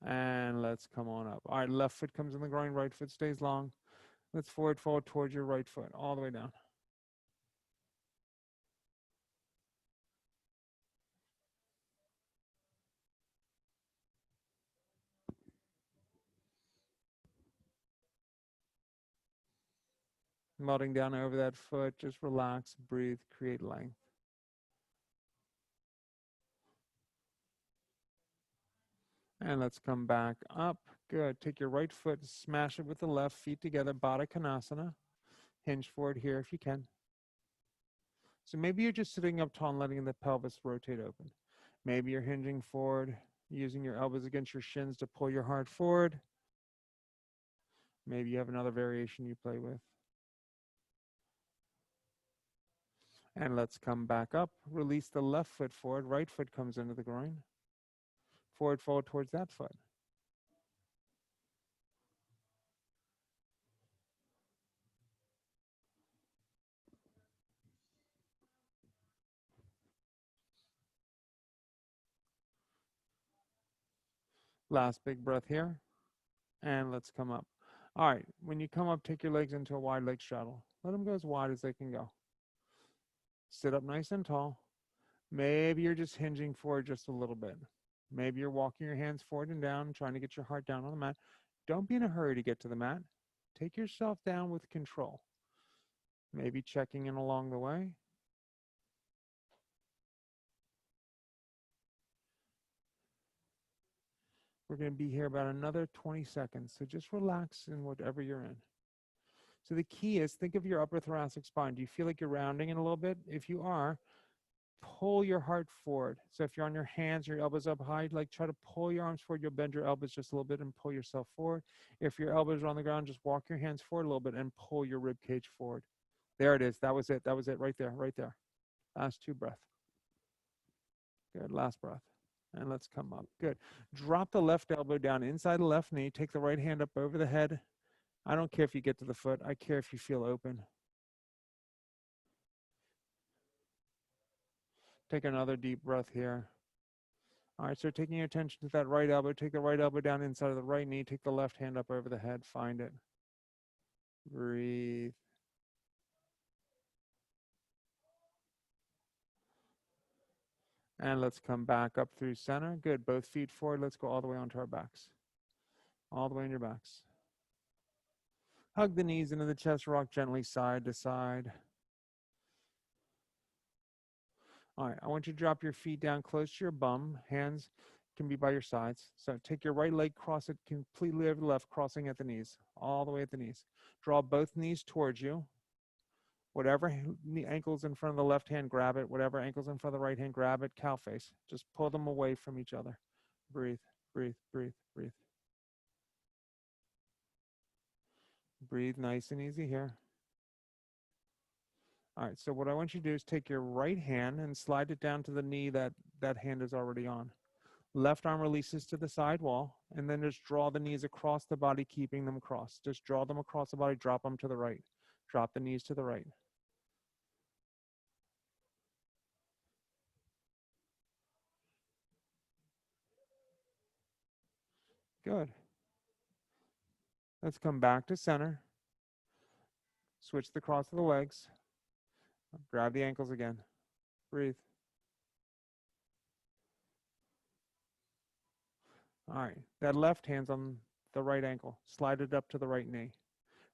A: And let's come on up. All right, left foot comes in the groin, right foot stays long. Let's forward fold towards your right foot, all the way down. Melting down over that foot, just relax, breathe, create length. And let's come back up. Good. Take your right foot, smash it with the left, feet together, Baddha Konasana. Hinge forward here if you can. So maybe you're just sitting up tall and letting the pelvis rotate open. Maybe you're hinging forward, using your elbows against your shins to pull your heart forward. Maybe you have another variation you play with. And let's come back up. Release the left foot forward. Right foot comes into the groin. Forward fold towards that foot. Last big breath here. And let's come up. All right, when you come up, take your legs into a wide leg straddle. Let them go as wide as they can go. Sit up nice and tall. Maybe you're just hinging forward just a little bit. Maybe you're walking your hands forward and down, trying to get your heart down on the mat. Don't be in a hurry to get to the mat. Take yourself down with control. Maybe checking in along the way. We're going to be here about another 20 seconds, so just relax in whatever you're in. So the key is, think of your upper thoracic spine. Do you feel like you're rounding in a little bit? If you are, pull your heart forward. So if you're on your hands, your elbows up high, like try to pull your arms forward. You'll bend your elbows just a little bit and pull yourself forward. If your elbows are on the ground, just walk your hands forward a little bit and pull your rib cage forward. There it is. That was it. That was it right there, right there. Last 2 breaths. Good. Last breath. And let's come up. Good. Drop the left elbow down inside the left knee. Take the right hand up over the head. I don't care if you get to the foot. I care if you feel open. Take another deep breath here. All right, so taking your attention to that right elbow, take the right elbow down inside of the right knee, take the left hand up over the head, find it. Breathe. And let's come back up through center. Good, both feet forward. Let's go all the way onto our backs. All the way on your backs. Hug the knees into the chest, rock gently side to side. All right, I want you to drop your feet down close to your bum. Hands can be by your sides. So take your right leg, cross it completely over the left, crossing at the knees, all the way at the knees. Draw both knees towards you. Whatever ankle's in front of the left hand, grab it. Whatever ankle's in front of the right hand, grab it. Cow face. Just pull them away from each other. Breathe, breathe, breathe, breathe. Breathe nice and easy here. All right, so what I want you to do is take your right hand and slide it down to the knee that that hand is already on. Left arm releases to the side wall, and then just draw the knees across the body, keeping them crossed. Just draw them across the body, drop them to the right. Drop the knees to the right. Good. Let's come back to center. Switch the cross of the legs. Grab the ankles again. Breathe. All right. That left hand's on the right ankle. Slide it up to the right knee.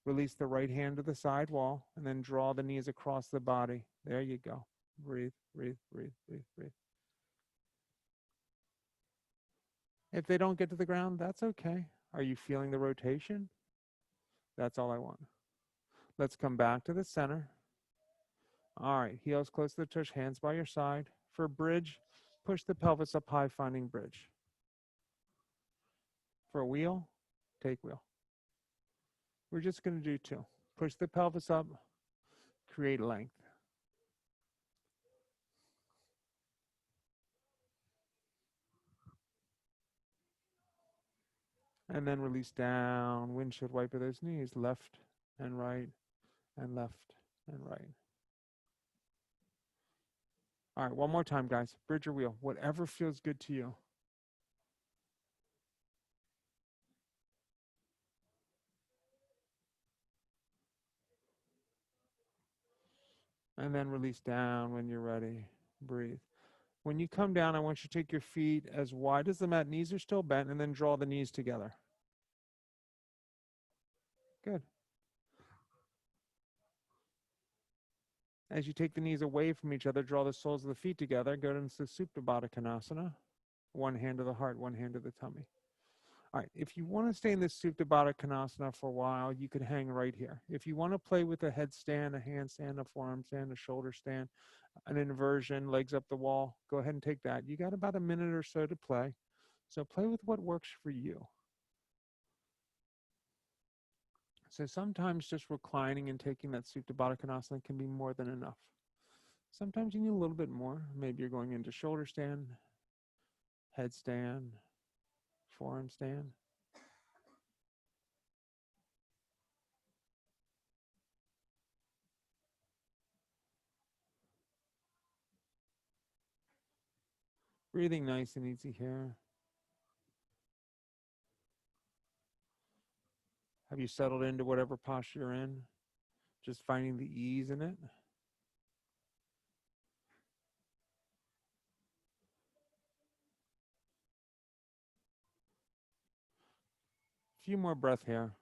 A: Release the right hand to the side wall, and then draw the knees across the body. There you go. Breathe, breathe, breathe, breathe, breathe. If they don't get to the ground, that's okay. Are you feeling the rotation? That's all I want. Let's come back to the center. All right, heels close to the tush, hands by your side. For bridge, push the pelvis up high, finding bridge. For a wheel, take wheel. We're just going to do two. Push the pelvis up, create length. And then release down, windshield wiper those knees, left and right, and left and right. All right, one more time, guys. Bridge or wheel, whatever feels good to you. And then release down when you're ready. Breathe. When you come down, I want you to take your feet as wide as the mat. Knees are still bent, and then draw the knees together. Good. As you take the knees away from each other, draw the soles of the feet together. Go into Supta Baddha Konasana. One hand to the heart, one hand to the tummy. All right, if you want to stay in this Supta Baddha Konasana for a while, you could hang right here. If you want to play with a headstand, a handstand, a forearm stand, a shoulder stand, an inversion, legs up the wall, go ahead and take that. You got about a minute or so to play. So play with what works for you. So sometimes just reclining and taking that Supta Baddha Konasana can be more than enough. Sometimes you need a little bit more. Maybe you're going into shoulder stand, headstand, forearm stand. Breathing nice and easy here. Have you settled into whatever posture you're in? Just finding the ease in it. A few more breath here.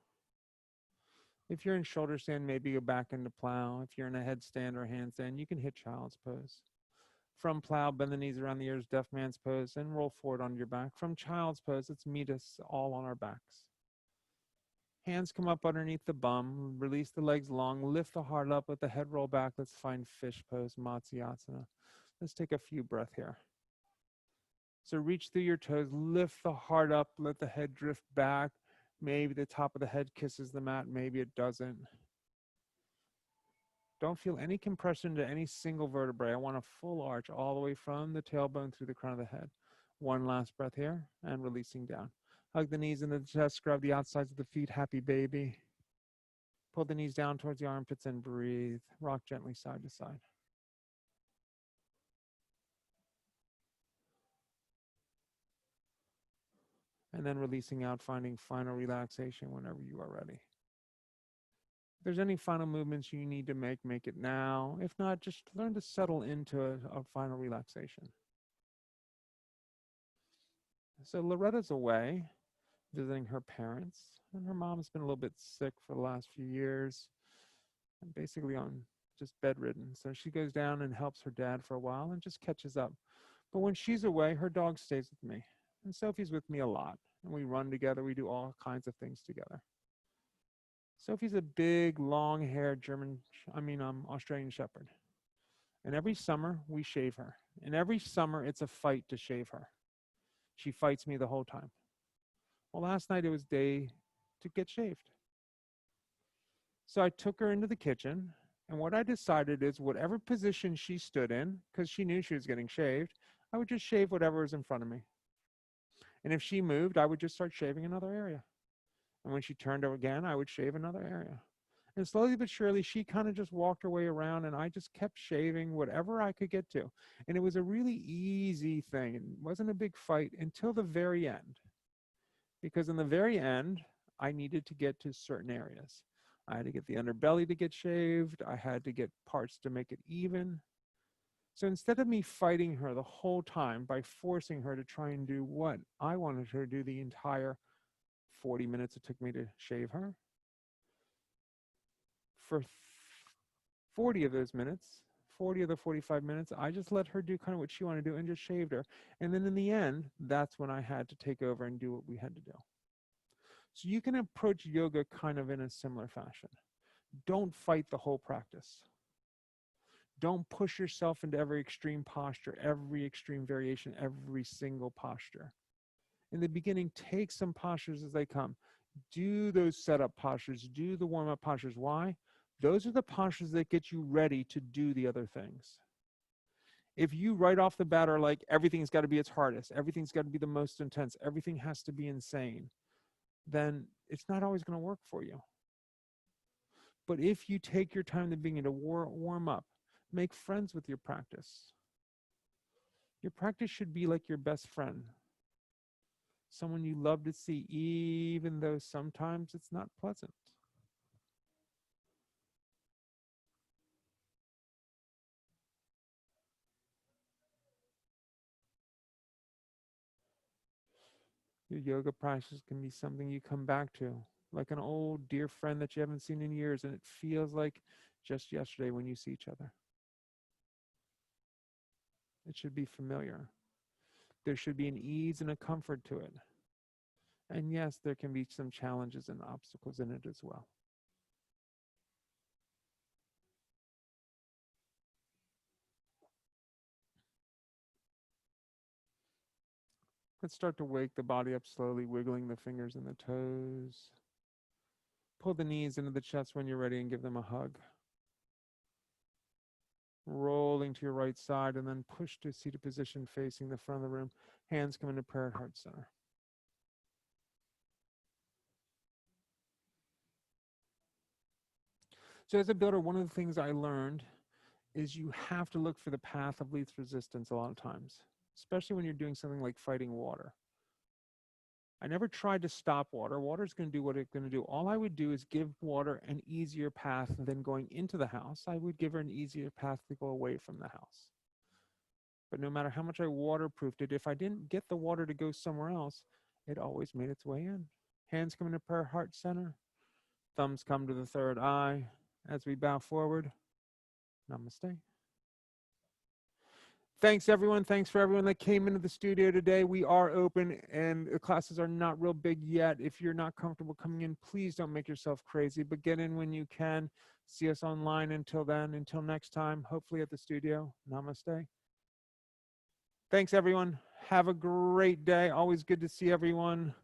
A: If you're in shoulder stand, maybe go back into plow. If you're in a headstand or handstand, you can hit child's pose. From plow, bend the knees around the ears, deaf man's pose, and roll forward on your back. From child's pose, let's meet us all on our backs. Hands come up underneath the bum. Release the legs long. Lift the heart up. Let the head roll back. Let's find fish pose, Matsyasana. Let's take a few breaths here. So reach through your toes. Lift the heart up. Let the head drift back. Maybe the top of the head kisses the mat. Maybe it doesn't. Don't feel any compression to any single vertebrae. I want a full arch all the way from the tailbone through the crown of the head. One last breath here and releasing down. Hug the knees into the chest, grab the outsides of the feet, happy baby. Pull the knees down towards the armpits and breathe. Rock gently side to side. And then releasing out, finding final relaxation whenever you are ready. If there's any final movements you need to make it now. If not, just learn to settle into a final relaxation. So Loretta's away, visiting her parents, and her mom's been a little bit sick for the last few years, and basically on just bedridden. So she goes down and helps her dad for a while and just catches up. But when she's away, her dog stays with me. And Sophie's with me a lot. And we run together. We do all kinds of things together. Sophie's a big, long-haired Australian Shepherd. And every summer we shave her. And every summer it's a fight to shave her. She fights me the whole time. Well, last night it was day to get shaved. So I took her into the kitchen, and what I decided is whatever position she stood in, because she knew she was getting shaved, I would just shave whatever was in front of me. And if she moved, I would just start shaving another area. And when she turned over again, I would shave another area. And slowly but surely, she kind of just walked her way around, and I just kept shaving whatever I could get to. And it was a really easy thing. It wasn't a big fight until the very end. Because in the very end, I needed to get to certain areas. I had to get the underbelly to get shaved. I had to get parts to make it even. So instead of me fighting her the whole time by forcing her to try and do what I wanted her to do the entire 40 minutes it took me to shave her, for 40 of those minutes, 40 of the 45 minutes, I just let her do kind of what she wanted to do and just shaved her. And then in the end, that's when I had to take over and do what we had to do. So you can approach yoga kind of in a similar fashion. Don't fight the whole practice. Don't push yourself into every extreme posture, every extreme variation, every single posture. In the beginning, take some postures as they come. Do those setup postures, do the warm-up postures. Why? Those are the postures that get you ready to do the other things. If you right off the bat are like, everything's got to be its hardest, everything's got to be the most intense, everything has to be insane, then it's not always going to work for you. But if you take your time in the beginning to warm up, make friends with your practice. Your practice should be like your best friend, someone you love to see, even though sometimes it's not pleasant. Your yoga practice can be something you come back to, like an old dear friend that you haven't seen in years, and it feels like just yesterday when you see each other. It should be familiar. There should be an ease and a comfort to it. And yes, there can be some challenges and obstacles in it as well. Let's start to wake the body up slowly, wiggling the fingers and the toes. Pull the knees into the chest when you're ready and give them a hug. Rolling to your right side and then push to a seated position facing the front of the room. Hands come into prayer at heart center. So as a builder, one of the things I learned is you have to look for the path of least resistance a lot of times, especially when you're doing something like fighting water. I never tried to stop water. Water's going to do what it's going to do. All I would do is give water an easier path than going into the house. I would give her an easier path to go away from the house. But no matter how much I waterproofed it, if I didn't get the water to go somewhere else, it always made its way in. Hands come into prayer, heart center. Thumbs come to the third eye as we bow forward. Namaste. Thanks, everyone. Thanks for everyone that came into the studio today. We are open, and the classes are not real big yet. If you're not comfortable coming in, please don't make yourself crazy, but get in when you can. See us online until then. Until next time, hopefully at the studio. Namaste. Thanks, everyone. Have a great day. Always good to see everyone.